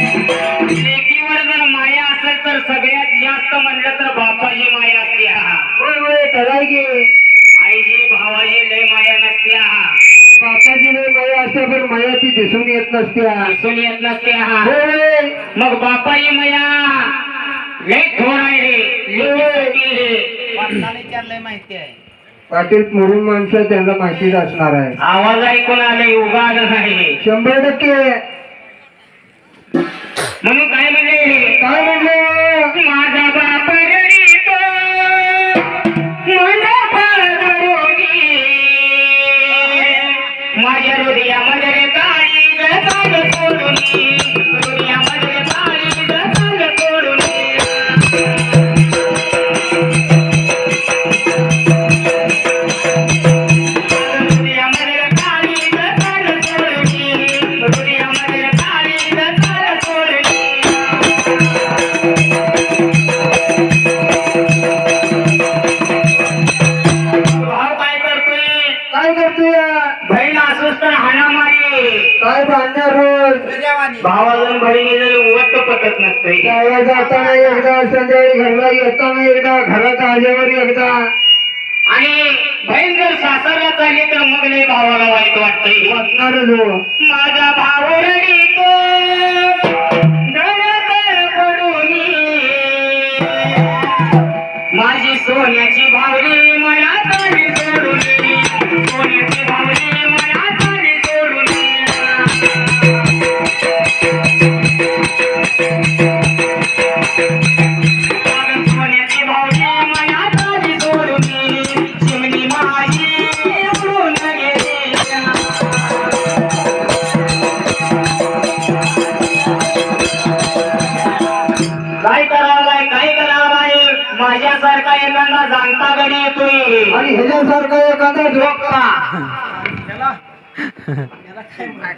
लेकीवर जर माया असेल तर सगळ्यात जास्त म्हणलं तर बापाची माया असते हा. होय होय खरं की आईची भावाची लय माया नसते हा. बापाची लय माया असते पण माया ती दिसून येत नसते दिसून येत नसते हा. होय मग बापाची माया लय थोड आहे रे. लेकीसाठी रे. माहिती आहे पाटील मुरुम माणसं त्यांना माहितीच असणार आहे. आवाज ऐकून आले उगाच नाही 100% म्हणून काय म्हणले काय म्हणलं माझा बाप रडीतो मला पारदरोगी माझ्या हृदयामध्ये रे काळी जगाल सोडून हृदयामध्ये रे काळी जगाल सोडून हृदयामध्ये रे काळी जगाल सोडून हृदयामध्ये रे काळी जगाल सोडून भाव काय करतोय काय करतोय बहीण असोस तर हाणामारी काय बांधणार रोज भावाजून बहिणीला उवट पटत नसते शाळेला जाताना एकदा संध्याकाळी घरला येताना एकदा घरात आल्यावर एकदा आणि बहीण जर सासरला चालली तर मग लय भावाला वाईट वाटतंय वाटणारच हो. माझा भाव रडीतो डोळ्यात पडून माझी सोन्याची भावली मला चाली सोडून सोन्याची भावली मला चाली सोडून सोन्याची भावली मला चाली सोडून चिमणी माझी उडून गेली काय करावं माझ्यासारखा एखादा जाणता गडी येतोय आणि ह्याच्यासारखा एखादा झोपा त्याला काय